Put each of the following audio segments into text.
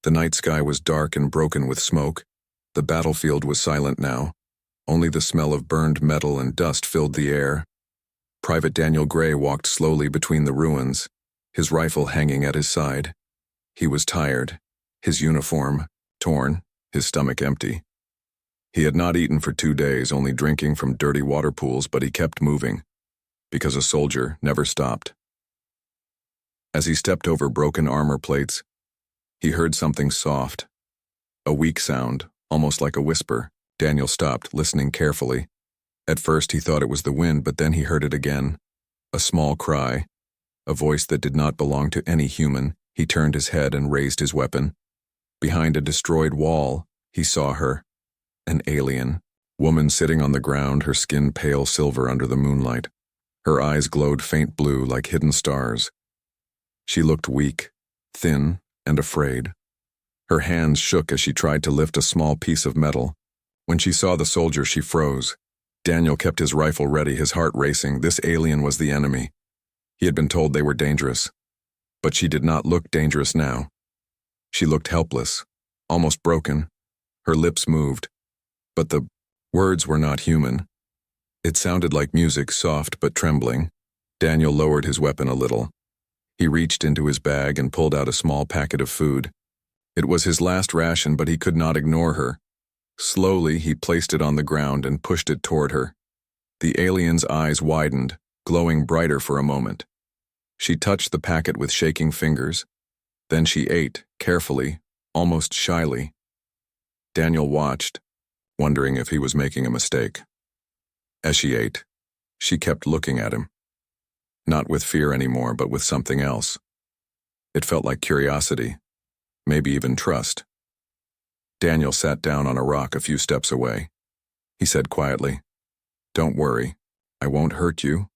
The night sky was dark and broken with smoke. The battlefield was silent now. Only the smell of burned metal and dust filled the air. Private Daniel Gray walked slowly between the ruins, his rifle hanging at his side. He was tired, his uniform torn, his stomach empty. He had not eaten for 2 days, only drinking from dirty water pools, but he kept moving, because a soldier never stopped. As he stepped over broken armor plates, he heard something soft. A weak sound, almost like a whisper. Daniel stopped, listening carefully. At first he thought it was the wind, but then he heard it again. A small cry, a voice that did not belong to any human. He turned his head and raised his weapon. Behind a destroyed wall, he saw her. An alien woman sitting on the ground, her skin pale silver under the moonlight. Her eyes glowed faint blue like hidden stars. She looked weak, thin, and afraid. Her hands shook as she tried to lift a small piece of metal. When she saw the soldier, she froze. Daniel kept his rifle ready, his heart racing. This alien was the enemy. He had been told they were dangerous. But she did not look dangerous now. She looked helpless, almost broken. Her lips moved, but the words were not human. It sounded like music, soft but trembling. Daniel lowered his weapon a little. He reached into his bag and pulled out a small packet of food. It was his last ration, but he could not ignore her. Slowly, he placed it on the ground and pushed it toward her. The alien's eyes widened, glowing brighter for a moment. She touched the packet with shaking fingers. Then she ate, carefully, almost shyly. Daniel watched, wondering if he was making a mistake. As she ate, she kept looking at him. Not with fear anymore, but with something else. It felt like curiosity, maybe even trust. Daniel sat down on a rock a few steps away. He said quietly, "Don't worry, I won't hurt you."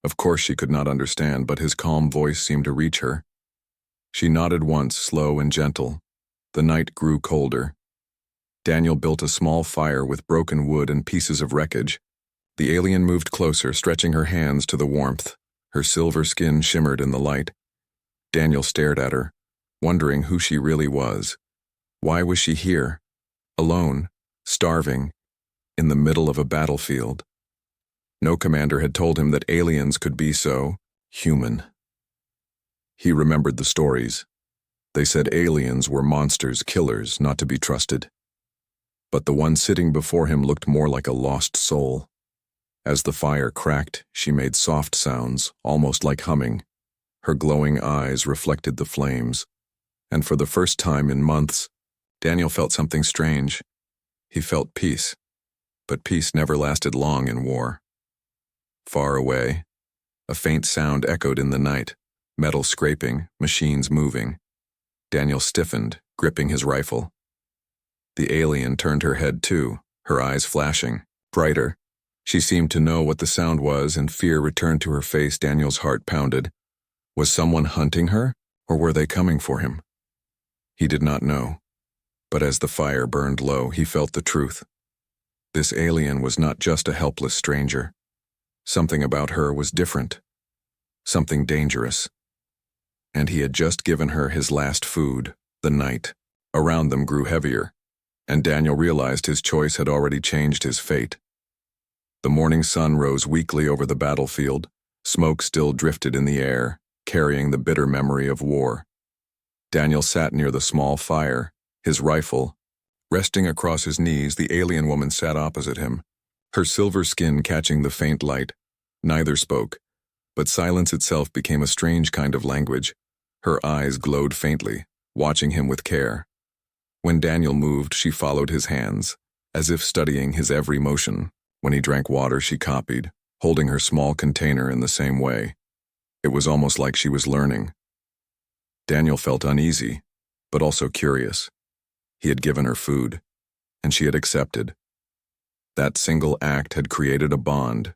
Of course she could not understand, but his calm voice seemed to reach her. She nodded once, slow and gentle. The night grew colder. Daniel built a small fire with broken wood and pieces of wreckage. The alien moved closer, stretching her hands to the warmth. Her silver skin shimmered in the light. Daniel stared at her, wondering who she really was. Why was she here, alone, starving, in the middle of a battlefield? No commander had told him that aliens could be so human. He remembered the stories. They said aliens were monsters, killers, not to be trusted. But the one sitting before him looked more like a lost soul. As the fire cracked, she made soft sounds, almost like humming. Her glowing eyes reflected the flames. And for the first time in months, Daniel felt something strange. He felt peace. But peace never lasted long in war. Far away, a faint sound echoed in the night, metal scraping, machines moving. Daniel stiffened, gripping his rifle. The alien turned her head too, her eyes flashing, brighter. She seemed to know what the sound was, and fear returned to her face. Daniel's heart pounded. Was someone hunting her, or were they coming for him? He did not know. But as the fire burned low, he felt the truth. This alien was not just a helpless stranger. Something about her was different. Something dangerous. And he had just given her his last food, the night. Around them grew heavier, and Daniel realized his choice had already changed his fate. The morning sun rose weakly over the battlefield. Smoke still drifted in the air, carrying the bitter memory of war. Daniel sat near the small fire, his rifle resting across his knees. The alien woman sat opposite him, her silver skin catching the faint light. Neither spoke, but silence itself became a strange kind of language. Her eyes glowed faintly, watching him with care. When Daniel moved, she followed his hands, as if studying his every motion. When he drank water, she copied, holding her small container in the same way. It was almost like she was learning. Daniel felt uneasy, but also curious. He had given her food, and she had accepted. That single act had created a bond.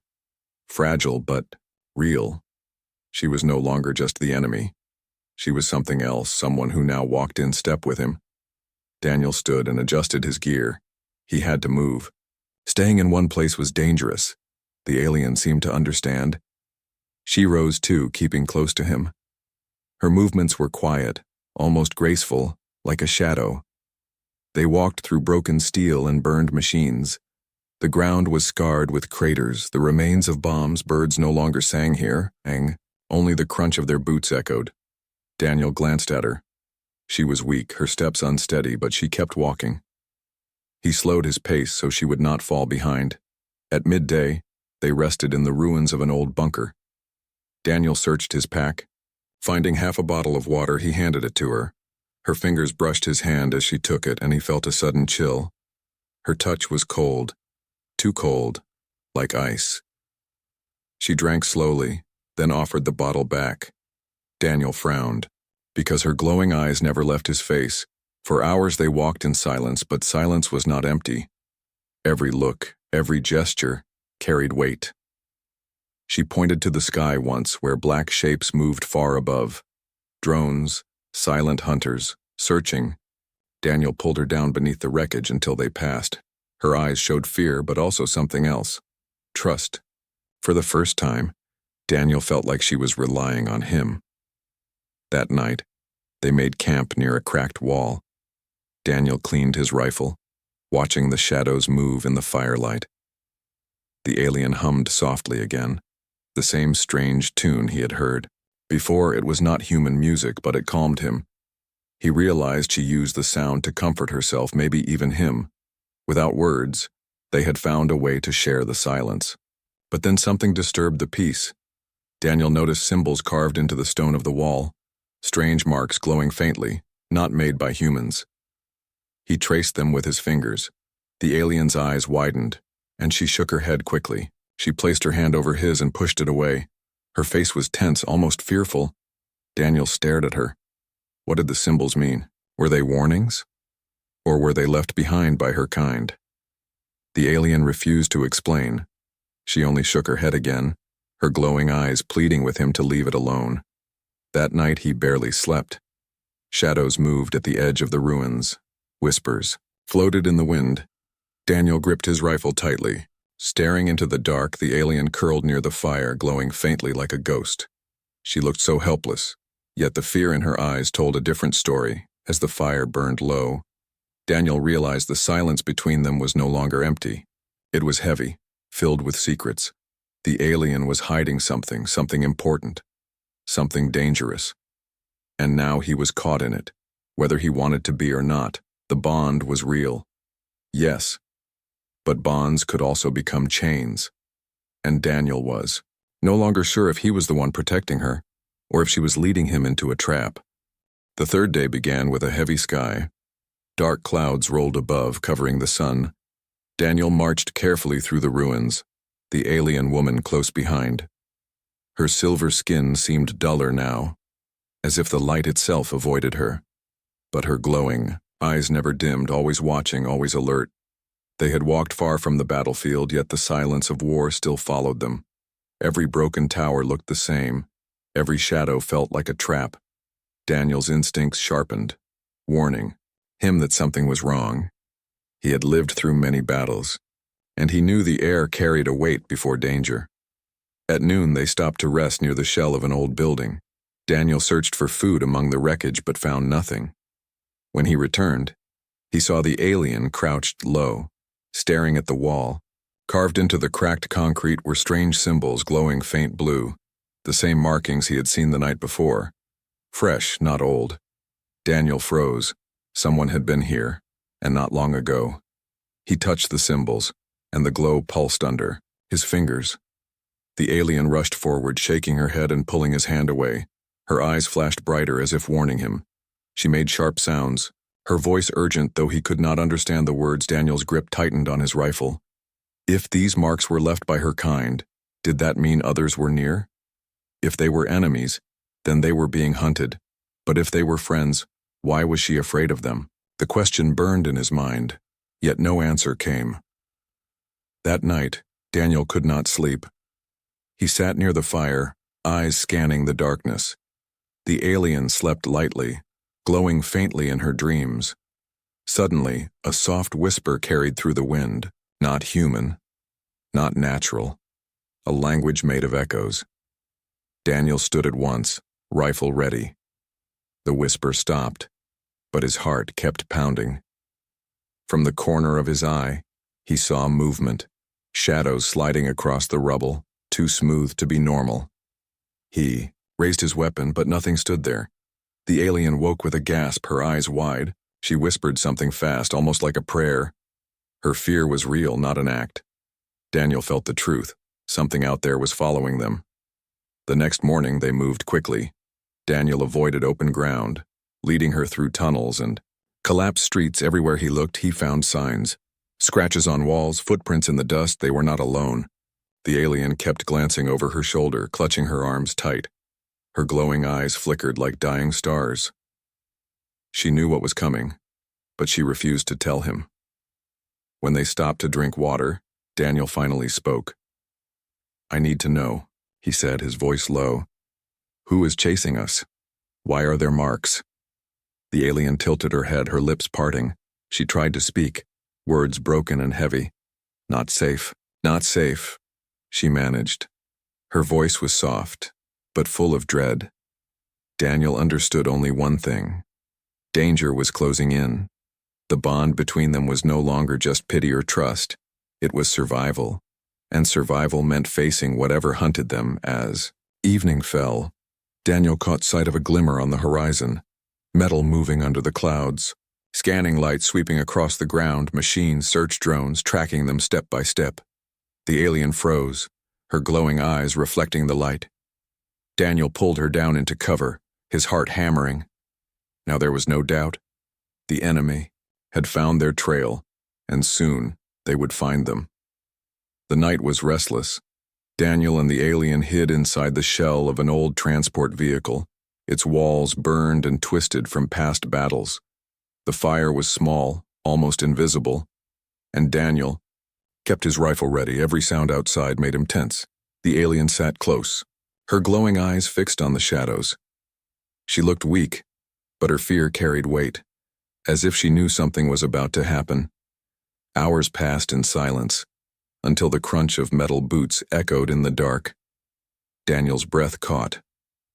Fragile, but real. She was no longer just the enemy. She was something else, someone who now walked in step with him. Daniel stood and adjusted his gear. He had to move. Staying in one place was dangerous. The alien seemed to understand. She rose too, keeping close to him. Her movements were quiet, almost graceful, like a shadow. They walked through broken steel and burned machines. The ground was scarred with craters, the remains of bombs. Birds no longer sang here, only the crunch of their boots echoed. Daniel glanced at her. She was weak, her steps unsteady, but she kept walking. He slowed his pace so she would not fall behind. At midday, they rested in the ruins of an old bunker. Daniel searched his pack. Finding half a bottle of water, he handed it to her. Her fingers brushed his hand as she took it, and he felt a sudden chill. Her touch was cold, too cold, like ice. She drank slowly, then offered the bottle back. Daniel frowned, because her glowing eyes never left his face. For hours they walked in silence, but silence was not empty. Every look, every gesture, carried weight. She pointed to the sky once, where black shapes moved far above. Drones, silent hunters, searching. Daniel pulled her down beneath the wreckage until they passed. Her eyes showed fear, but also something else. Trust. For the first time, Daniel felt like she was relying on him. That night, they made camp near a cracked wall. Daniel cleaned his rifle, watching the shadows move in the firelight. The alien hummed softly again, the same strange tune he had heard. Before, it was not human music, but it calmed him. He realized she used the sound to comfort herself, maybe even him. Without words, they had found a way to share the silence. But then something disturbed the peace. Daniel noticed symbols carved into the stone of the wall, strange marks glowing faintly, not made by humans. He traced them with his fingers. The alien's eyes widened, and she shook her head quickly. She placed her hand over his and pushed it away. Her face was tense, almost fearful. Daniel stared at her. What did the symbols mean? Were they warnings? Or were they left behind by her kind? The alien refused to explain. She only shook her head again, her glowing eyes pleading with him to leave it alone. That night he barely slept. Shadows moved at the edge of the ruins. Whispers floated in the wind. Daniel gripped his rifle tightly. Staring into the dark, the alien curled near the fire, glowing faintly like a ghost. She looked so helpless, yet the fear in her eyes told a different story. As the fire burned low, Daniel realized the silence between them was no longer empty. It was heavy, filled with secrets. The alien was hiding something, something important, something dangerous. And now he was caught in it, whether he wanted to be or not. The bond was real. Yes, but bonds could also become chains. And Daniel was no longer sure if he was the one protecting her, or if she was leading him into a trap. The third day began with a heavy sky. Dark clouds rolled above, covering the sun. Daniel marched carefully through the ruins, the alien woman close behind. Her silver skin seemed duller now, as if the light itself avoided her. But her glowing eyes never dimmed, always watching, always alert. They had walked far from the battlefield, yet the silence of war still followed them. Every broken tower looked the same. Every shadow felt like a trap. Daniel's instincts sharpened, warning him that something was wrong. He had lived through many battles, and he knew the air carried a weight before danger. At noon, they stopped to rest near the shell of an old building. Daniel searched for food among the wreckage but found nothing. When he returned, he saw the alien crouched low, staring at the wall. Carved into the cracked concrete were strange symbols glowing faint blue, the same markings he had seen the night before. Fresh, not old. Daniel froze. Someone had been here, and not long ago. He touched the symbols, and the glow pulsed under his fingers. The alien rushed forward, shaking her head and pulling his hand away. Her eyes flashed brighter as if warning him. She made sharp sounds, her voice urgent though he could not understand the words. Daniel's grip tightened on his rifle. If these marks were left by her kind, did that mean others were near? If they were enemies, then they were being hunted. But if they were friends, why was she afraid of them? The question burned in his mind, yet no answer came. That night, Daniel could not sleep. He sat near the fire, eyes scanning the darkness. The alien slept lightly, glowing faintly in her dreams. Suddenly, a soft whisper carried through the wind. Not human, not natural. A language made of echoes. Daniel stood at once, rifle ready. The whisper stopped. but his heart kept pounding. From the corner of his eye, he saw movement, shadows sliding across the rubble, too smooth to be normal. He raised his weapon, but nothing stood there. The alien woke with a gasp, her eyes wide. She whispered something fast, almost like a prayer. Her fear was real, not an act. Daniel felt the truth. Something out there was following them. The next morning, they moved quickly. Daniel avoided open ground, leading her through tunnels and collapsed streets. Everywhere he looked, he found signs. Scratches on walls, footprints in the dust. They were not alone. The alien kept glancing over her shoulder, clutching her arms tight. Her glowing eyes flickered like dying stars. She knew what was coming, but she refused to tell him. When they stopped to drink water, Daniel finally spoke. "I need to know," he said, his voice low. "Who is chasing us? Why are there marks?" The alien tilted her head, her lips parting. She tried to speak, words broken and heavy. "Not safe, not safe," she managed. Her voice was soft, but full of dread. Daniel understood only one thing. Danger was closing in. The bond between them was no longer just pity or trust. It was survival, and survival meant facing whatever hunted them. As evening fell, Daniel caught sight of a glimmer on the horizon, metal moving under the clouds, scanning lights sweeping across the ground, machines, search drones, tracking them step by step. The alien froze, her glowing eyes reflecting the light. Daniel pulled her down into cover, his heart hammering. Now there was no doubt. The enemy had found their trail, and soon they would find them. The night was restless. Daniel and the alien hid inside the shell of an old transport vehicle, its walls burned and twisted from past battles. The fire was small, almost invisible, and Daniel kept his rifle ready. Every sound outside made him tense. The alien sat close, her glowing eyes fixed on the shadows. She looked weak, but her fear carried weight, as if she knew something was about to happen. Hours passed in silence, until the crunch of metal boots echoed in the dark. Daniel's breath caught.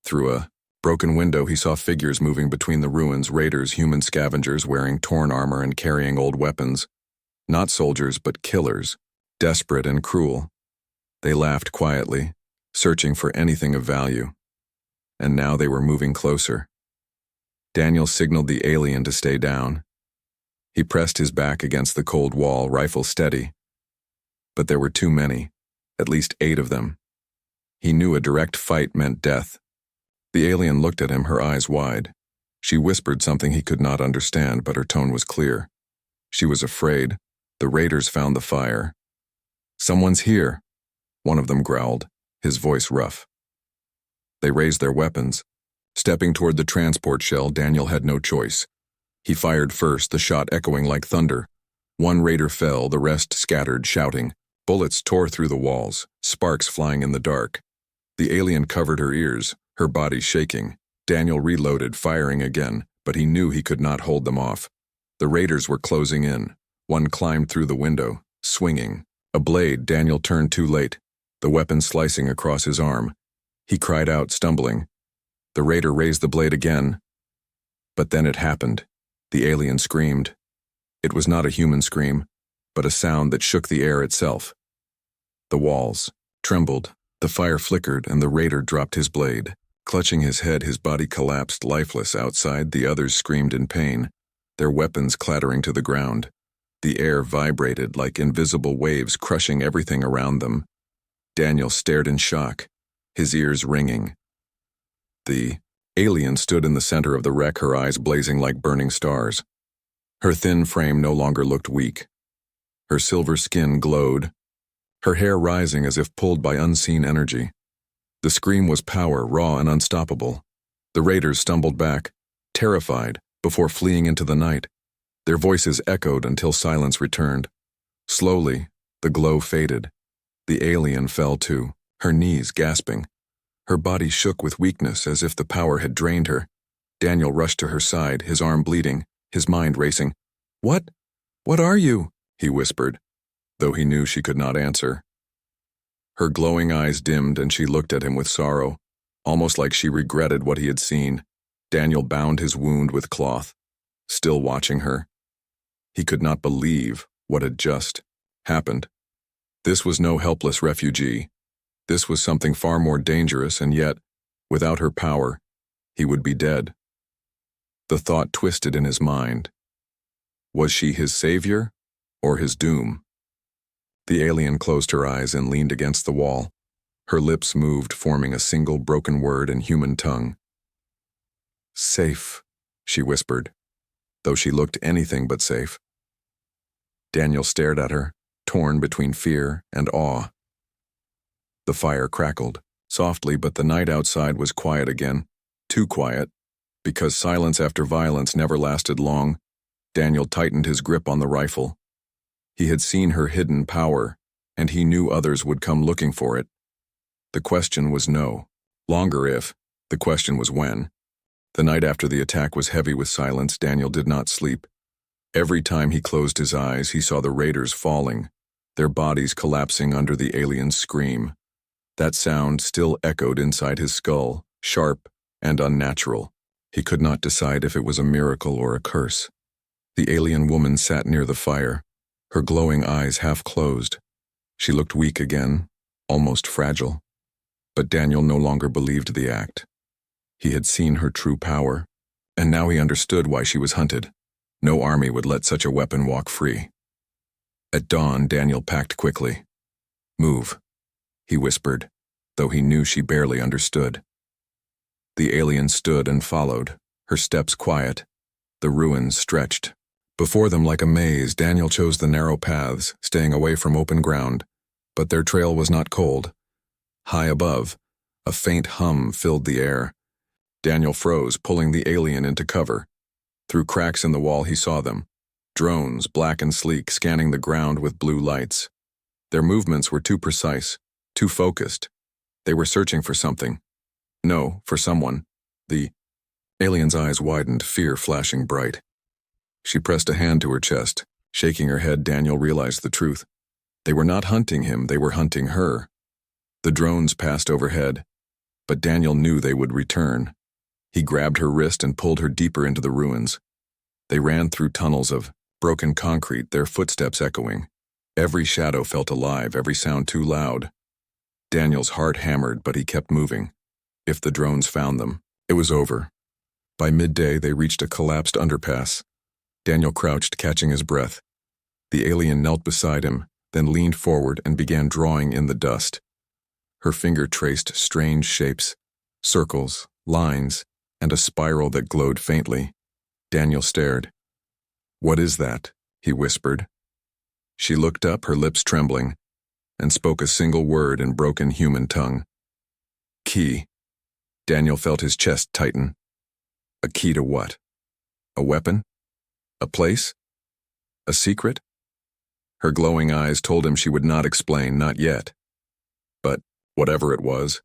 Through a broken window, he saw figures moving between the ruins, raiders, human scavengers wearing torn armor and carrying old weapons. Not soldiers, but killers, desperate and cruel. They laughed quietly, searching for anything of value. And now they were moving closer. Daniel signaled the alien to stay down. He pressed his back against the cold wall, rifle steady. But there were too many, at least 8 of them. He knew a direct fight meant death. The alien looked at him, her eyes wide. She whispered something he could not understand, but her tone was clear. She was afraid. The raiders found the fire. "Someone's here," one of them growled, his voice rough. They raised their weapons. Stepping toward the transport shell, Daniel had no choice. He fired first, the shot echoing like thunder. One raider fell, the rest scattered, shouting. Bullets tore through the walls, sparks flying in the dark. The alien covered her ears, her body shaking. Daniel reloaded, firing again, but he knew he could not hold them off. The raiders were closing in. One climbed through the window, swinging. A blade. Daniel turned too late, the weapon slicing across his arm. He cried out, stumbling. The raider raised the blade again. But then it happened. The alien screamed. It was not a human scream, but a sound that shook the air itself. The walls trembled, the fire flickered, and the raider dropped his blade. Clutching his head, his body collapsed lifeless. Outside, the others screamed in pain, their weapons clattering to the ground. The air vibrated like invisible waves, crushing everything around them. Daniel stared in shock, his ears ringing. The alien stood in the center of the wreck, her eyes blazing like burning stars. Her thin frame no longer looked weak. Her silver skin glowed, her hair rising as if pulled by unseen energy. The scream was power, raw and unstoppable. The raiders stumbled back, terrified, before fleeing into the night. Their voices echoed until silence returned. Slowly, the glow faded. The alien fell too, her knees gasping. Her body shook with weakness as if the power had drained her. Daniel rushed to her side, his arm bleeding, his mind racing. What are you?" he whispered, though he knew she could not answer. Her glowing eyes dimmed and she looked at him with sorrow, almost like she regretted what he had seen. Daniel bound his wound with cloth. still watching her. He could not believe what had just happened. This was no helpless refugee. This was something far more dangerous, and yet, without her power, he would be dead. The thought twisted in his mind. Was she his savior or his doom? The alien closed her eyes and leaned against the wall. Her lips moved, forming a single broken word in human tongue. Safe, she whispered, though she looked anything but safe. Daniel stared at her, torn between fear and awe. The fire crackled, softly, but the night outside was quiet again. Too quiet, because silence after violence never lasted long. Daniel tightened his grip on the rifle. He had seen her hidden power, and he knew others would come looking for it. The question was no longer if, the question was when. The night after the attack was heavy with silence. Daniel did not sleep. Every time he closed his eyes, he saw the raiders falling, their bodies collapsing under the alien's scream. That sound still echoed inside his skull, sharp and unnatural. He could not decide if it was a miracle or a curse. The alien woman sat near the fire, her glowing eyes half closed. She looked weak again, almost fragile. But Daniel no longer believed the act. He had seen her true power, and now he understood why she was hunted. No army would let such a weapon walk free. At dawn, Daniel packed quickly. Move, he whispered, though he knew she barely understood. The alien stood and followed, her steps quiet. The ruins stretched. Before them like a maze, Daniel chose the narrow paths, staying away from open ground. But their trail was not cold. High above, a faint hum filled the air. Daniel froze, pulling the alien into cover. Through cracks in the wall he saw them. Drones, black and sleek, scanning the ground with blue lights. Their movements were too precise, too focused. They were searching for something. No, for someone. The alien's eyes widened, fear flashing bright. She pressed a hand to her chest. Shaking her head, Daniel realized the truth. They were not hunting him, they were hunting her. The drones passed overhead, but Daniel knew they would return. He grabbed her wrist and pulled her deeper into the ruins. They ran through tunnels of broken concrete, their footsteps echoing. Every shadow felt alive, every sound too loud. Daniel's heart hammered, but he kept moving. If the drones found them, it was over. By midday, they reached a collapsed underpass. Daniel crouched, catching his breath. The alien knelt beside him, then leaned forward and began drawing in the dust. Her finger traced strange shapes, circles, lines, and a spiral that glowed faintly. Daniel stared. "What is that?" he whispered. She looked up, her lips trembling, and spoke a single word in broken human tongue. Key. Daniel felt his chest tighten. A key to what? A weapon? A place? A secret? Her glowing eyes told him she would not explain, not yet. But, whatever it was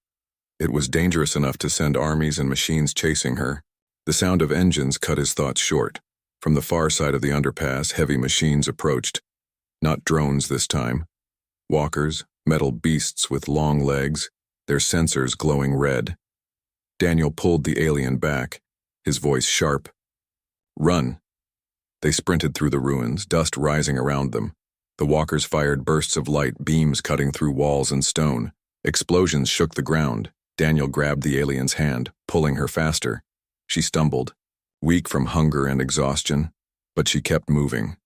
dangerous enough to send armies and machines chasing her. The sound of engines cut his thoughts short. From the far side of the underpass, heavy machines approached. Not drones this time. Walkers, metal beasts with long legs, their sensors glowing red. Daniel pulled the alien back, his voice sharp. Run. They sprinted through the ruins, dust rising around them. The walkers fired bursts of light, beams cutting through walls and stone. Explosions shook the ground. Daniel grabbed the alien's hand, pulling her faster. She stumbled, weak from hunger and exhaustion, but she kept moving.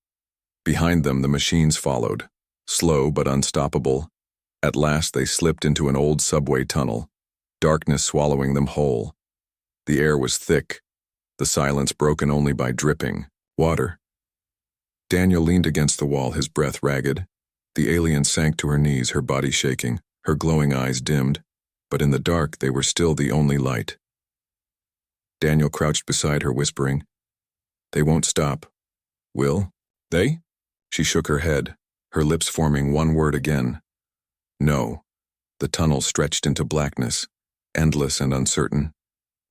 Behind them, the machines followed, slow but unstoppable. At last, they slipped into an old subway tunnel, darkness swallowing them whole. The air was thick, the silence broken only by dripping water. Daniel leaned against the wall, his breath ragged. The alien sank to her knees, her body shaking, her glowing eyes dimmed, but in the dark they were still the only light. Daniel crouched beside her, whispering, "They won't stop. Will they?" She shook her head, her lips forming one word again. No. The tunnel stretched into blackness, endless and uncertain.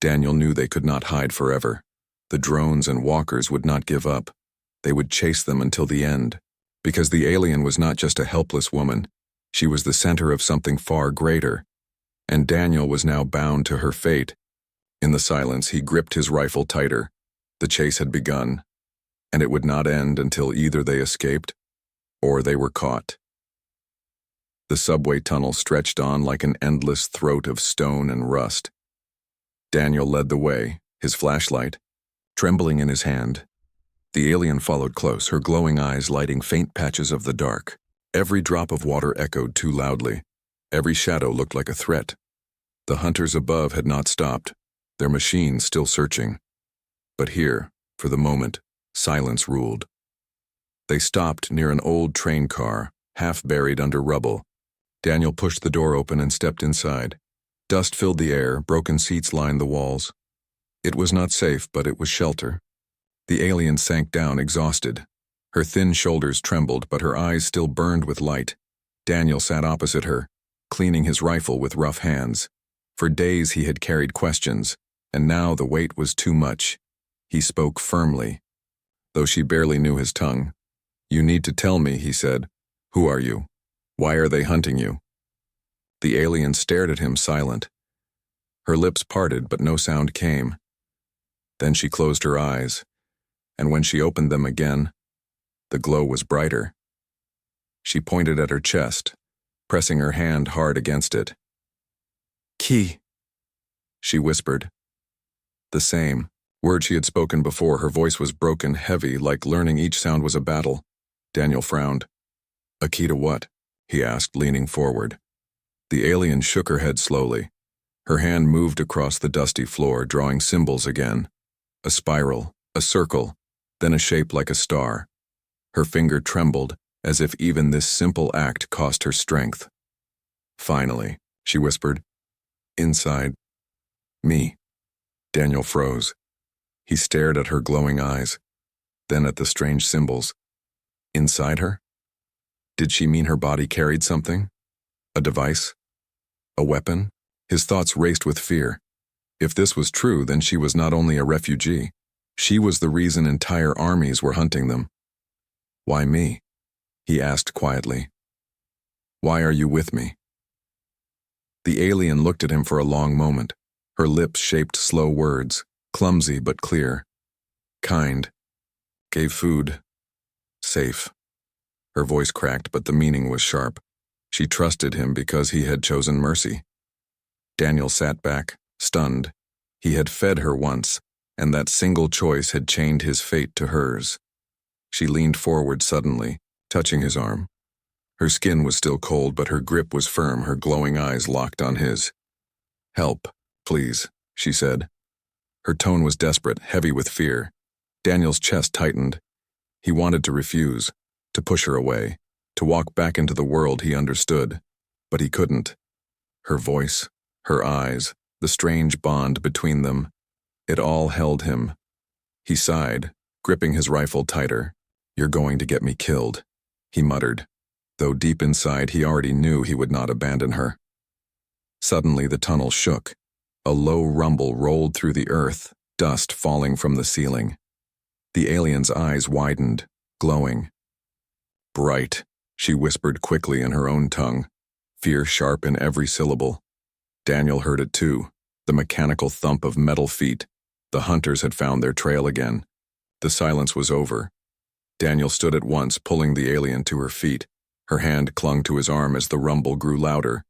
Daniel knew they could not hide forever. The drones and walkers would not give up. They would chase them until the end. Because the alien was not just a helpless woman. She was the center of something far greater. And Daniel was now bound to her fate. In the silence, he gripped his rifle tighter. The chase had begun, and it would not end until either they escaped or they were caught. The subway tunnel stretched on like an endless throat of stone and rust. Daniel led the way, his flashlight trembling in his hand. The alien followed close, her glowing eyes lighting faint patches of the dark. Every drop of water echoed too loudly. Every shadow looked like a threat. The hunters above had not stopped, their machines still searching. But here, for the moment, silence ruled. They stopped near an old train car, half buried under rubble. Daniel pushed the door open and stepped inside. Dust filled the air, broken seats lined the walls. It was not safe, but it was shelter. The alien sank down, exhausted. Her thin shoulders trembled, but her eyes still burned with light. Daniel sat opposite her, cleaning his rifle with rough hands. For days he had carried questions, and now the weight was too much. He spoke firmly, though she barely knew his tongue. "You need to tell me," he said. "Who are you? Why are they hunting you?" The alien stared at him, silent. Her lips parted, but no sound came. Then she closed her eyes, and when she opened them again, the glow was brighter. She pointed at her chest, pressing her hand hard against it. "Key," she whispered. The same word she had spoken before. Her voice was broken, heavy, like learning each sound was a battle. Daniel frowned. "A key to what?" he asked, leaning forward. The alien shook her head slowly. Her hand moved across the dusty floor, drawing symbols again. A spiral, a circle, then a shape like a star. Her finger trembled, as if even this simple act cost her strength. "Finally," she whispered. "Inside me." Daniel froze. He stared at her glowing eyes, then at the strange symbols. Inside her? Did she mean her body carried something? A device? A weapon? His thoughts raced with fear. If this was true, then she was not only a refugee. She was the reason entire armies were hunting them. "Why me?" he asked quietly. "Why are you with me?" The alien looked at him for a long moment. Her lips shaped slow words, clumsy but clear. "Kind. Gave food. Safe." Her voice cracked, but the meaning was sharp. She trusted him because he had chosen mercy. Daniel sat back, stunned. He had fed her once, and that single choice had chained his fate to hers. She leaned forward suddenly, touching his arm. Her skin was still cold, but her grip was firm, her glowing eyes locked on his. "Help, please," she said. Her tone was desperate, heavy with fear. Daniel's chest tightened. He wanted to refuse, to push her away, to walk back into the world he understood, but he couldn't. Her voice, her eyes, the strange bond between them, it all held him. He sighed, gripping his rifle tighter. "You're going to get me killed," he muttered, though deep inside he already knew he would not abandon her. Suddenly the tunnel shook. A low rumble rolled through the earth, dust falling from the ceiling. The alien's eyes widened, glowing. "Bright," she whispered quickly in her own tongue, fear sharp in every syllable. Daniel heard it too, the mechanical thump of metal feet. The hunters had found their trail again. The silence was over. Daniel stood at once, pulling the alien to her feet. Her hand clung to his arm as the rumble grew louder.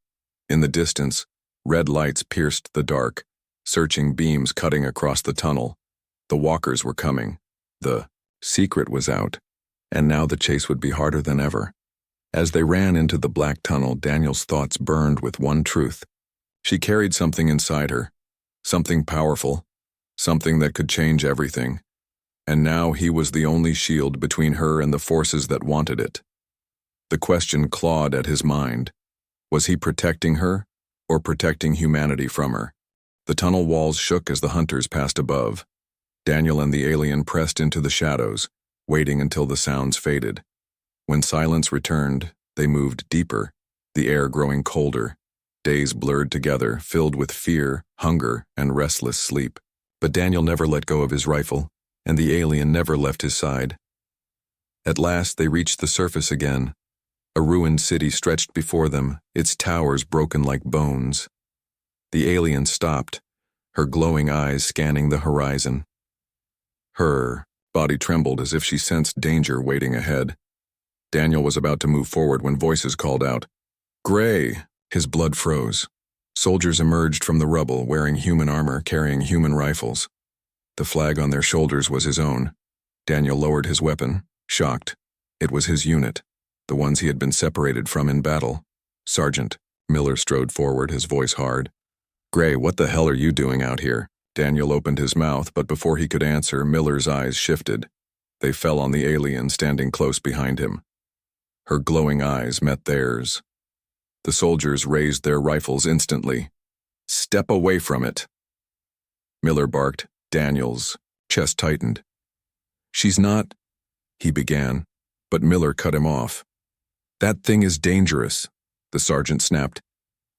In the distance, red lights pierced the dark, searching beams cutting across the tunnel. The walkers were coming. The secret was out, and now the chase would be harder than ever. As they ran into the black tunnel, Daniel's thoughts burned with one truth. She carried something inside her, something powerful, something that could change everything. And now he was the only shield between her and the forces that wanted it. The question clawed at his mind. Was he protecting her, or protecting humanity from her? The tunnel walls shook as the hunters passed above. Daniel and the alien pressed into the shadows, waiting until the sounds faded. When silence returned, they moved deeper, the air growing colder. Days blurred together, filled with fear, hunger, and restless sleep. But Daniel never let go of his rifle, and the alien never left his side. At last they reached the surface again. A ruined city stretched before them, its towers broken like bones. The alien stopped, her glowing eyes scanning the horizon. Her body trembled as if she sensed danger waiting ahead. Daniel was about to move forward when voices called out, "Gray!" His blood froze. Soldiers emerged from the rubble, wearing human armor, carrying human rifles. The flag on their shoulders was his own. Daniel lowered his weapon, shocked. It was his unit, the ones he had been separated from in battle. "Sergeant," Miller strode forward, his voice hard. "Gray, what the hell are you doing out here?" Daniel opened his mouth, but before he could answer, Miller's eyes shifted. They fell on the alien standing close behind him. Her glowing eyes met theirs. The soldiers raised their rifles instantly. "Step away from it!" Miller barked. Daniel's chest tightened. "She's not," he began, but Miller cut him off. "That thing is dangerous," the sergeant snapped.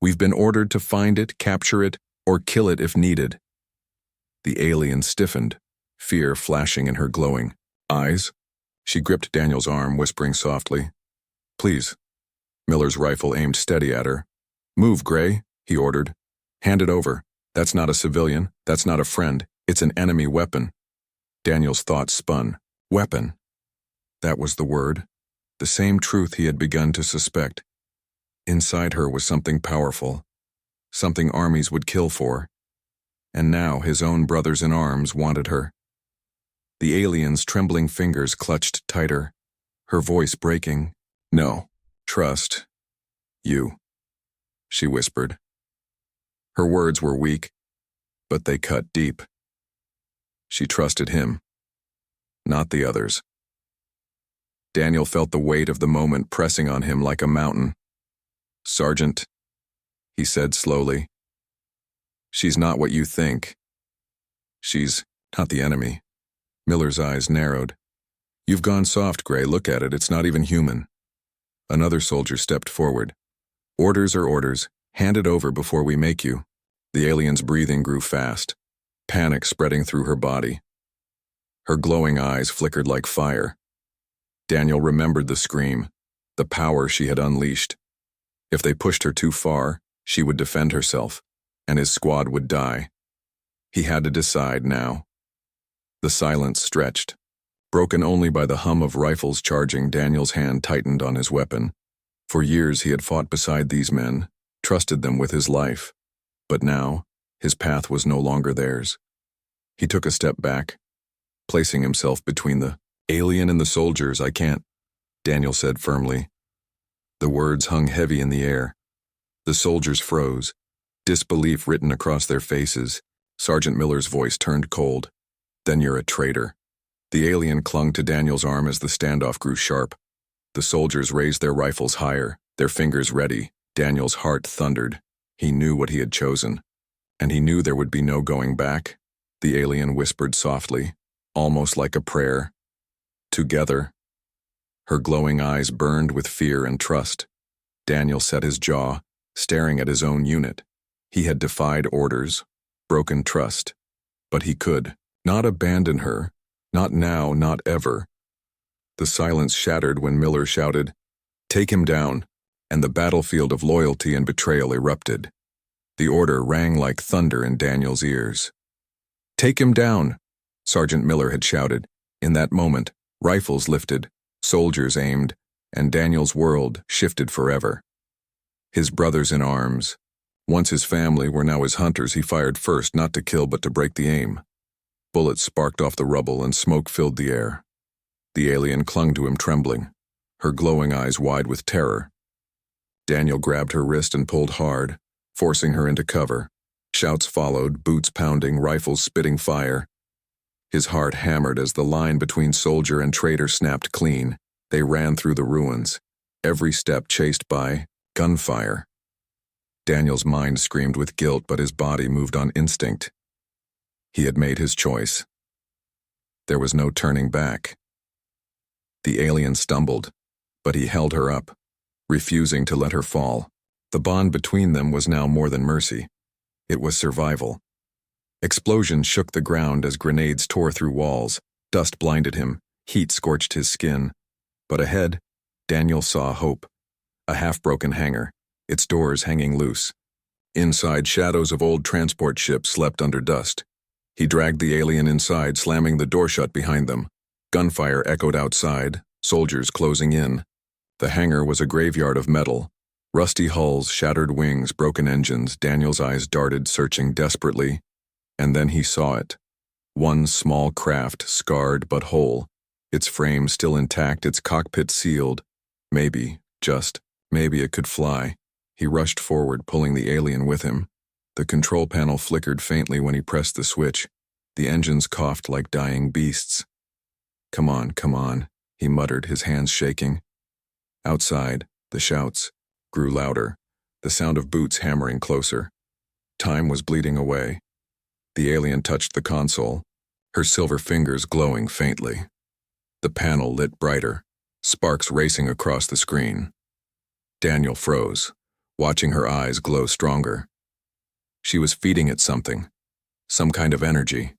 "We've been ordered to find it, capture it, or kill it if needed." The alien stiffened, fear flashing in her glowing eyes. She gripped Daniel's arm, whispering softly, "Please." Miller's rifle aimed steady at her. "Move, Gray," he ordered. "Hand it over. That's not a civilian. That's not a friend. It's an enemy weapon." Daniel's thoughts spun. Weapon. That was the word. The same truth he had begun to suspect. Inside her was something powerful. Something armies would kill for. And now his own brothers in arms wanted her. The alien's trembling fingers clutched tighter, her voice breaking. "No. Trust. You," she whispered. Her words were weak, but they cut deep. She trusted him, not the others. Daniel felt the weight of the moment pressing on him like a mountain. "Sergeant," he said slowly, "she's not what you think. She's not the enemy." Miller's eyes narrowed. "You've gone soft, Gray. Look at it. It's not even human." Another soldier stepped forward. "Orders are orders. Hand it over before we make you." The alien's breathing grew fast, panic spreading through her body. Her glowing eyes flickered like fire. Daniel remembered the scream, the power she had unleashed. If they pushed her too far, she would defend herself, and his squad would die. He had to decide now. The silence stretched. Broken only by the hum of rifles charging, Daniel's hand tightened on his weapon. For years he had fought beside these men, trusted them with his life. But now, his path was no longer theirs. He took a step back, placing himself between the alien and the soldiers. "I can't," Daniel said firmly. The words hung heavy in the air. The soldiers froze, disbelief written across their faces. Sergeant Miller's voice turned cold. "Then you're a traitor." The alien clung to Daniel's arm as the standoff grew sharp. The soldiers raised their rifles higher, their fingers ready. Daniel's heart thundered. He knew what he had chosen, and he knew there would be no going back. The alien whispered softly, almost like a prayer. "Together." Her glowing eyes burned with fear and trust. Daniel set his jaw, staring at his own unit. He had defied orders, broken trust, but he could not abandon her. Not now, not ever. The silence shattered when Miller shouted, "Take him down," and the battlefield of loyalty and betrayal erupted. The order rang like thunder in Daniel's ears. "Take him down," Sergeant Miller had shouted. In that moment, rifles lifted, soldiers aimed, and Daniel's world shifted forever. His brothers in arms, once his family, were now his hunters. He fired first, not to kill but to break the aim. Bullets sparked off the rubble and smoke filled the air. The alien clung to him trembling, her glowing eyes wide with terror. Daniel grabbed her wrist and pulled hard, forcing her into cover. Shouts followed, boots pounding, rifles spitting fire. His heart hammered as the line between soldier and traitor snapped clean. They ran through the ruins, every step chased by gunfire. Daniel's mind screamed with guilt, but his body moved on instinct. He had made his choice. There was no turning back. The alien stumbled, but he held her up, refusing to let her fall. The bond between them was now more than mercy. It was survival. Explosions shook the ground as grenades tore through walls. Dust blinded him, heat scorched his skin. But ahead, Daniel saw hope. A half-broken hangar, its doors hanging loose. Inside, shadows of old transport ships slept under dust. He dragged the alien inside, slamming the door shut behind them. Gunfire echoed outside, soldiers closing in. The hangar was a graveyard of metal. Rusty hulls, shattered wings, broken engines. Daniel's eyes darted, searching desperately. And then he saw it. One small craft, scarred but whole. Its frame still intact, its cockpit sealed. Maybe, just maybe it could fly. He rushed forward, pulling the alien with him. The control panel flickered faintly when he pressed the switch. The engines coughed like dying beasts. Come on, he muttered, his hands shaking. Outside, the shouts grew louder, the sound of boots hammering closer. Time was bleeding away. The alien touched the console, her silver fingers glowing faintly. The panel lit brighter, sparks racing across the screen. Daniel froze, watching her eyes glow stronger. She was feeding it something, some kind of energy.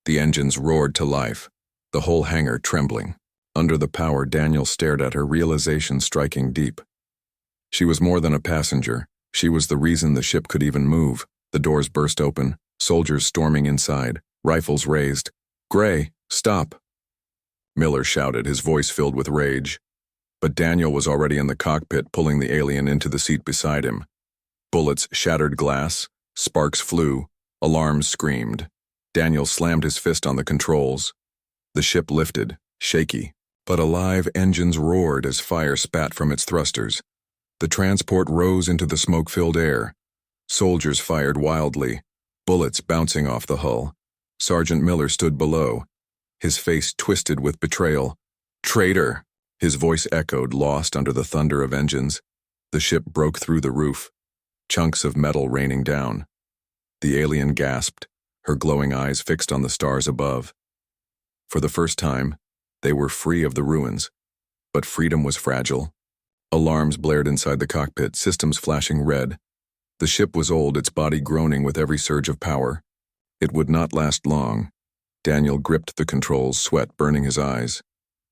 The engines roared to life, the whole hangar trembling. Under the power, Daniel stared at her, realization striking deep. She was more than a passenger. She was the reason the ship could even move. The doors burst open, soldiers storming inside, rifles raised. "Gray, stop!" Miller shouted, his voice filled with rage. But Daniel was already in the cockpit, pulling the alien into the seat beside him. Bullets shattered glass, sparks flew, alarms screamed. Daniel slammed his fist on the controls. The ship lifted, shaky, but alive. Engines roared as fire spat from its thrusters. The transport rose into the smoke-filled air. Soldiers fired wildly, bullets bouncing off the hull. Sergeant Miller stood below, his face twisted with betrayal. "Traitor!" His voice echoed, lost under the thunder of engines. The ship broke through the roof, chunks of metal raining down. The alien gasped, her glowing eyes fixed on the stars above. For the first time, they were free of the ruins. But freedom was fragile. Alarms blared inside the cockpit, systems flashing red. The ship was old, its body groaning with every surge of power. It would not last long. Daniel gripped the controls, sweat burning his eyes.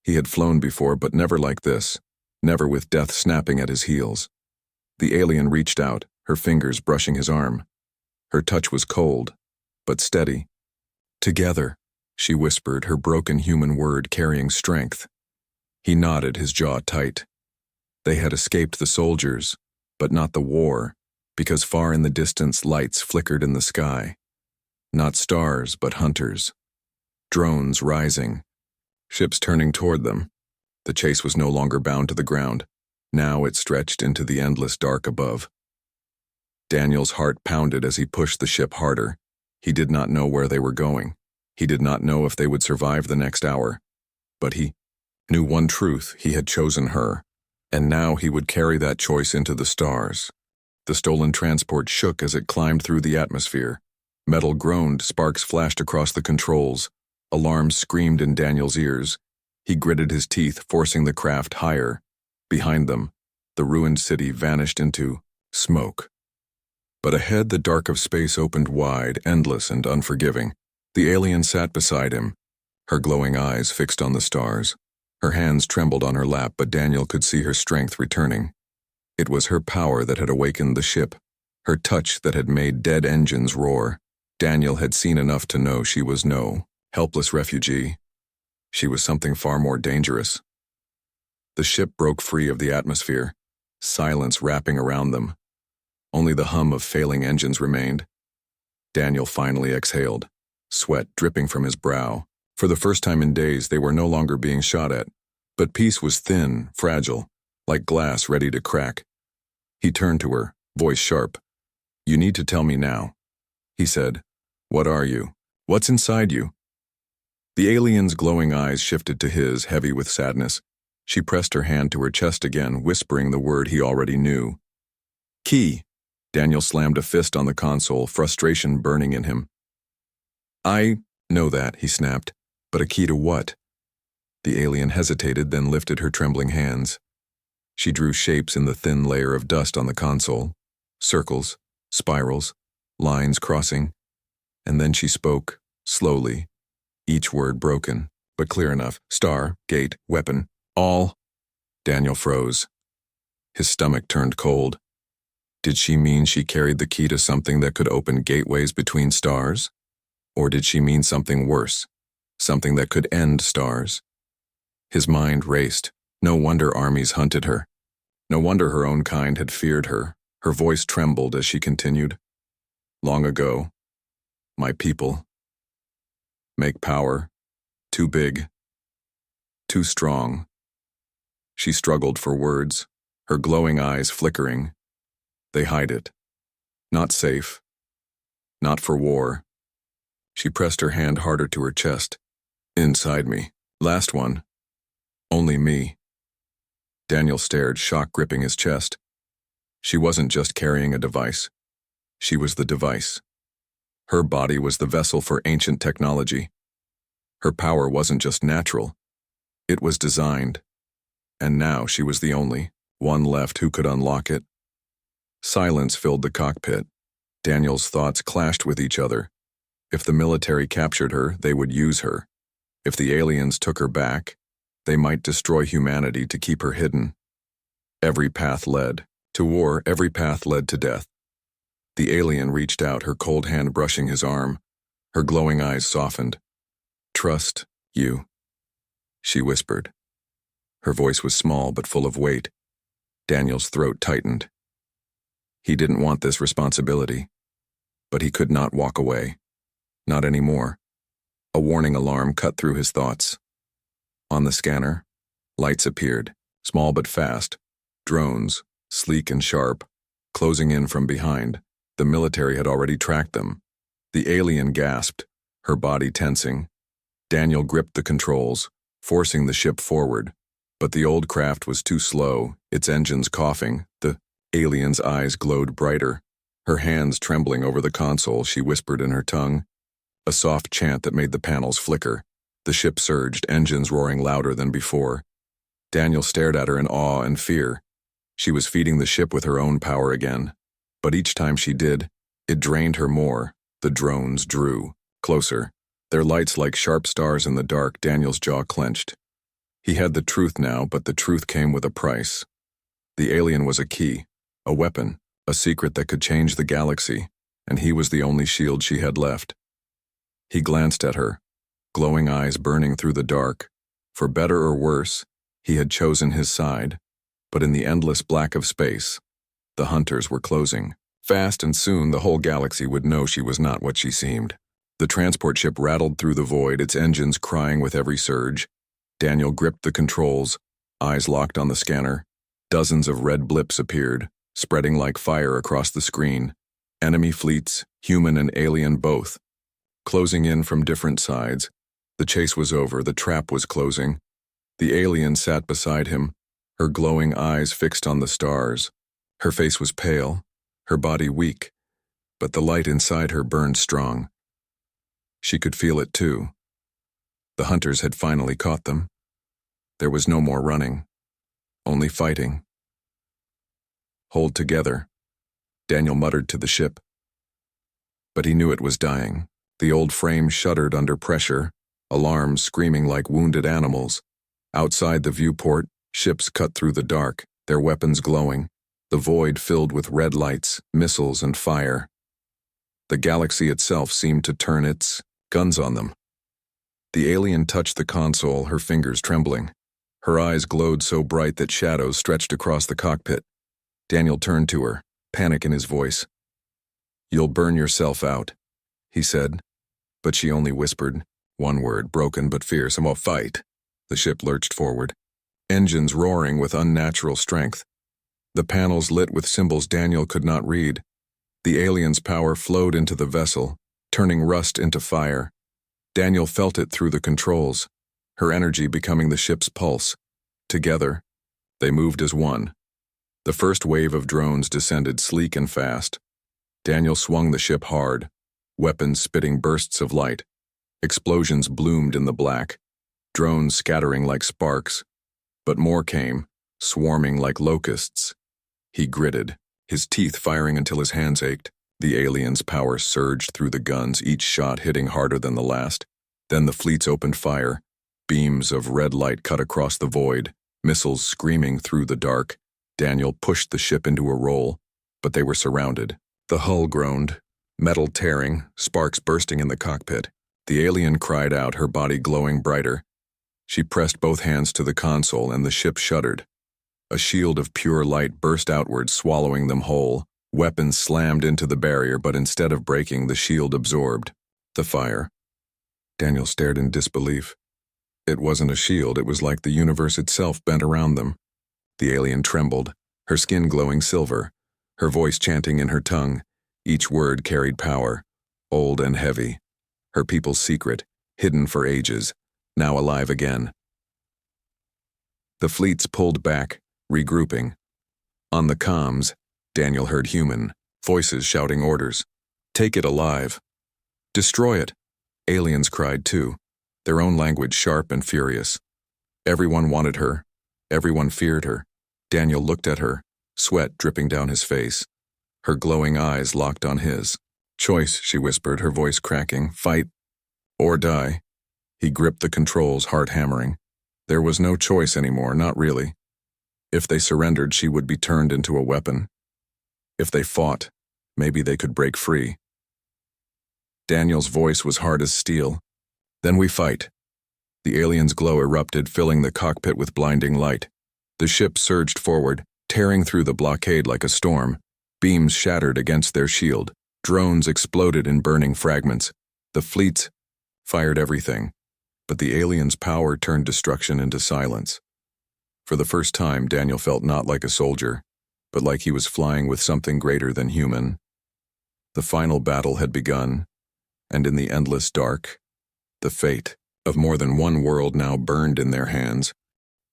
He had flown before, but never like this, never with death snapping at his heels. The alien reached out, her fingers brushing his arm. Her touch was cold, but steady. "Together," she whispered, her broken human word carrying strength. He nodded, his jaw tight. They had escaped the soldiers, but not the war, because far in the distance lights flickered in the sky. Not stars, but hunters. Drones rising. Ships turning toward them. The chase was no longer bound to the ground. Now it stretched into the endless dark above. Daniel's heart pounded as he pushed the ship harder. He did not know where they were going. He did not know if they would survive the next hour. But he knew one truth: he had chosen her. And now he would carry that choice into the stars. The stolen transport shook as it climbed through the atmosphere. Metal groaned, sparks flashed across the controls. Alarms screamed in Daniel's ears. He gritted his teeth, forcing the craft higher. Behind them, the ruined city vanished into smoke. But ahead, the dark of space opened wide, endless and unforgiving. The alien sat beside him, her glowing eyes fixed on the stars. Her hands trembled on her lap, but Daniel could see her strength returning. It was her power that had awakened the ship, her touch that had made dead engines roar. Daniel had seen enough to know she was no helpless refugee. She was something far more dangerous. The ship broke free of the atmosphere, silence wrapping around them. Only the hum of failing engines remained. Daniel finally exhaled, sweat dripping from his brow. For the first time in days, they were no longer being shot at. But peace was thin, fragile, like glass ready to crack. He turned to her, voice sharp. "You need to tell me now," he said. "What are you? What's inside you?" The alien's glowing eyes shifted to his, heavy with sadness. She pressed her hand to her chest again, whispering the word he already knew. "Key." Daniel slammed a fist on the console, frustration burning in him. "I know that," he snapped. "But a key to what?" The alien hesitated, then lifted her trembling hands. She drew shapes in the thin layer of dust on the console. Circles, spirals, lines crossing. And then she spoke, slowly, each word broken, but clear enough. "Star, gate, weapon, all." Daniel froze. His stomach turned cold. Did she mean she carried the key to something that could open gateways between stars? Or did she mean something worse? something that could end stars. His mind raced. No wonder armies hunted her. No wonder her own kind had feared her. Her voice trembled as she continued. Long ago, my people make power too big, too strong. She struggled for words, her glowing eyes flickering. They hide it. Not safe. Not for war. She pressed her hand harder to her chest. Inside me. Last one. Only me. Daniel stared, shock gripping his chest. She wasn't just carrying a device. She was the device. Her body was the vessel for ancient technology. Her power wasn't just natural. It was designed. And now she was the only one left who could unlock it. Silence filled the cockpit. Daniel's thoughts clashed with each other. If the military captured her, they would use her. If the aliens took her back, they might destroy humanity to keep her hidden. Every path led to war, every path led to death. The alien reached out, her cold hand brushing his arm. Her glowing eyes softened. Trust you, she whispered. Her voice was small but full of weight. Daniel's throat tightened. He didn't want this responsibility, but he could not walk away. Not anymore. A warning alarm cut through his thoughts. On the scanner, lights appeared, small but fast. Drones, sleek and sharp, closing in from behind. The military had already tracked them. The alien gasped, her body tensing. Daniel gripped the controls, forcing the ship forward. But the old craft was too slow, its engines coughing. The alien's eyes glowed brighter. Her hands trembling over the console, she whispered in her tongue. A soft chant that made the panels flicker. The ship surged, engines roaring louder than before. Daniel stared at her in awe and fear. She was feeding the ship with her own power again. But each time she did, it drained her more. The drones drew closer. Their lights like sharp stars in the dark. Daniel's jaw clenched. He had the truth now, but the truth came with a price. The alien was a key, a weapon, a secret that could change the galaxy, and he was the only shield she had left. He glanced at her, glowing eyes burning through the dark. For better or worse, he had chosen his side. But in the endless black of space, the hunters were closing. Fast, and soon the whole galaxy would know she was not what she seemed. The transport ship rattled through the void, its engines crying with every surge. Daniel gripped the controls, eyes locked on the scanner. Dozens of red blips appeared, spreading like fire across the screen. Enemy fleets, human and alien both, closing in from different sides. The chase was over, the trap was closing. The alien sat beside him, her glowing eyes fixed on the stars. Her face was pale, her body weak, but the light inside her burned strong. She could feel it too. The hunters had finally caught them. There was no more running, only fighting. Hold together, Daniel muttered to the ship. But he knew it was dying. The old frame shuddered under pressure, alarms screaming like wounded animals. Outside the viewport, ships cut through the dark, their weapons glowing. The void filled with red lights, missiles, and fire. The galaxy itself seemed to turn its guns on them. The alien touched the console, her fingers trembling. Her eyes glowed so bright that shadows stretched across the cockpit. Daniel turned to her, panic in his voice. "You'll burn yourself out," he said. But she only whispered, one word, broken but fierce, "I'll fight." The ship lurched forward, engines roaring with unnatural strength. The panels lit with symbols Daniel could not read. The alien's power flowed into the vessel, turning rust into fire. Daniel felt it through the controls, her energy becoming the ship's pulse. Together, they moved as one. The first wave of drones descended sleek and fast. Daniel swung the ship hard, weapons spitting bursts of light. Explosions bloomed in the black, drones scattering like sparks. But more came, swarming like locusts. He gritted, his teeth firing until his hands ached. The alien's power surged through the guns, each shot hitting harder than the last. Then the fleets opened fire. Beams of red light cut across the void, missiles screaming through the dark. Daniel pushed the ship into a roll, but they were surrounded. The hull groaned, metal tearing, sparks bursting in the cockpit. The alien cried out, her body glowing brighter. She pressed both hands to the console and the ship shuddered. A shield of pure light burst outward, swallowing them whole. Weapons slammed into the barrier, but instead of breaking, the shield absorbed the fire. Daniel stared in disbelief. It wasn't a shield, it was like the universe itself bent around them. The alien trembled, her skin glowing silver, her voice chanting in her tongue. Each word carried power, old and heavy. Her people's secret, hidden for ages, now alive again. The fleets pulled back, regrouping. On the comms, Daniel heard human voices shouting orders. Take it alive. Destroy it. Aliens cried too, their own language sharp and furious. Everyone wanted her. Everyone feared her. Daniel looked at her, sweat dripping down his face. Her glowing eyes locked on his. Choice, she whispered, her voice cracking. Fight or die. He gripped the controls, heart hammering. There was no choice anymore, not really. If they surrendered, she would be turned into a weapon. If they fought, maybe they could break free. Daniel's voice was hard as steel. Then we fight. The alien's glow erupted, filling the cockpit with blinding light. The ship surged forward, tearing through the blockade like a storm. Beams shattered against their shield. Drones exploded in burning fragments. The fleets fired everything, but the alien's power turned destruction into silence. For the first time, Daniel felt not like a soldier, but like he was flying with something greater than human. The final battle had begun, and in the endless dark, the fate of more than one world now burned in their hands.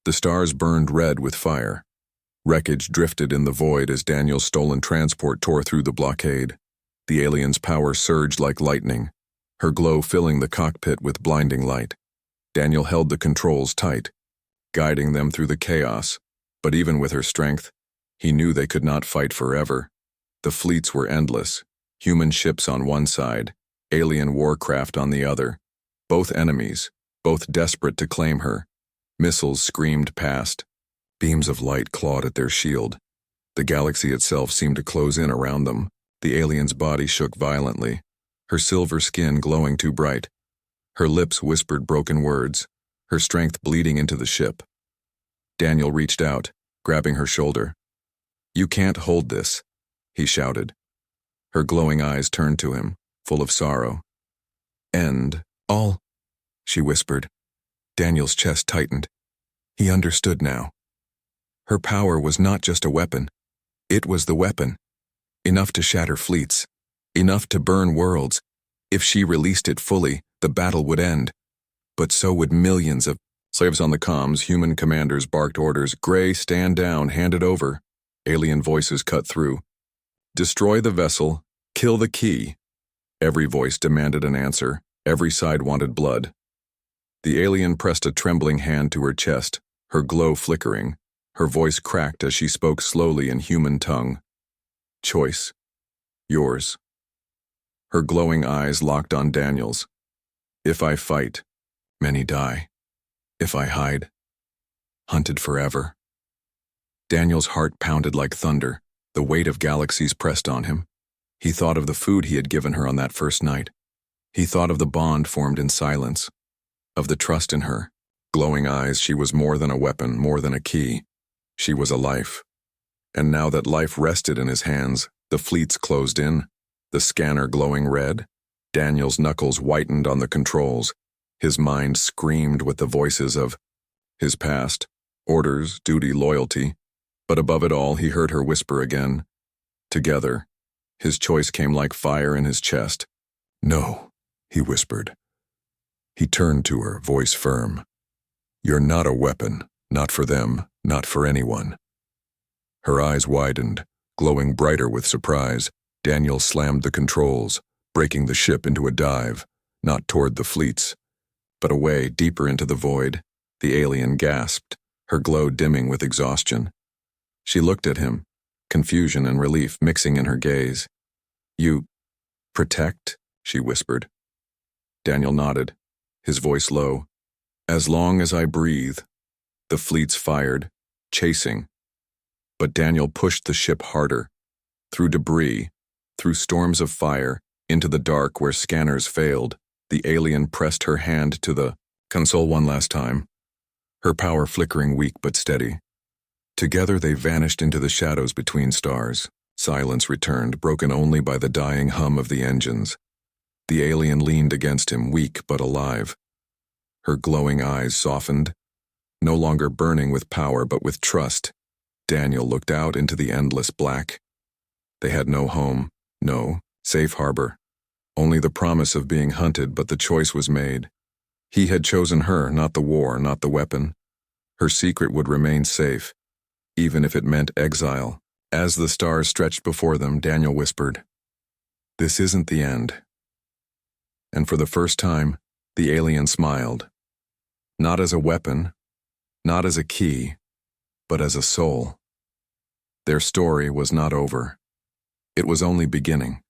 The stars burned red with fire. Wreckage drifted in the void as Daniel's stolen transport tore through the blockade. The alien's power surged like lightning, her glow filling the cockpit with blinding light. Daniel held the controls tight, guiding them through the chaos, but even with her strength, he knew they could not fight forever. The fleets were endless, human ships on one side, alien warcraft on the other. Both enemies, both desperate to claim her. Missiles screamed past. Beams of light clawed at their shield. The galaxy itself seemed to close in around them. The alien's body shook violently, her silver skin glowing too bright. Her lips whispered broken words, her strength bleeding into the ship. Daniel reached out, grabbing her shoulder. You can't hold this, he shouted. Her glowing eyes turned to him, full of sorrow. End all, she whispered. Daniel's chest tightened. He understood now. Her power was not just a weapon. It was the weapon. Enough to shatter fleets. Enough to burn worlds. If she released it fully, the battle would end. But so would millions of slaves on the comms. Human commanders barked orders. Gray, stand down, hand it over. Alien voices cut through. Destroy the vessel. Kill the key. Every voice demanded an answer. Every side wanted blood. The alien pressed a trembling hand to her chest, her glow flickering. Her voice cracked as she spoke slowly in human tongue. Choice. Yours. Her glowing eyes locked on Daniel's. If I fight, many die. If I hide, hunted forever. Daniel's heart pounded like thunder. The weight of galaxies pressed on him. He thought of the food he had given her on that first night. He thought of the bond formed in silence. Of the trust in her. Glowing eyes, she was more than a weapon, more than a key. She was a life. And now that life rested in his hands, the fleets closed in, the scanner glowing red. Daniel's knuckles whitened on the controls. His mind screamed with the voices of his past, orders, duty, loyalty. But above it all, he heard her whisper again. Together. His choice came like fire in his chest. No, he whispered. He turned to her, voice firm. You're not a weapon, not for them, not for anyone. Her eyes widened, glowing brighter with surprise. Daniel slammed the controls, breaking the ship into a dive, not toward the fleets, but away, deeper into the void. The alien gasped, her glow dimming with exhaustion. She looked at him, confusion and relief mixing in her gaze. You protect, she whispered. Daniel nodded, his voice low. As long as I breathe. The fleets fired, chasing. But Daniel pushed the ship harder, through debris, through storms of fire, into the dark where scanners failed. The alien pressed her hand to the console one last time, her power flickering weak but steady. Together they vanished into the shadows between stars. Silence returned, broken only by the dying hum of the engines. The alien leaned against him, weak but alive. Her glowing eyes softened, no longer burning with power but with trust. Daniel looked out into the endless black. They had no home, no safe harbor. Only the promise of being hunted, but the choice was made. He had chosen her, not the war, not the weapon. Her secret would remain safe, even if it meant exile. As the stars stretched before them, Daniel whispered, "This isn't the end." And for the first time, the alien smiled. Not as a weapon, not as a key, but as a soul. Their story was not over. It was only beginning.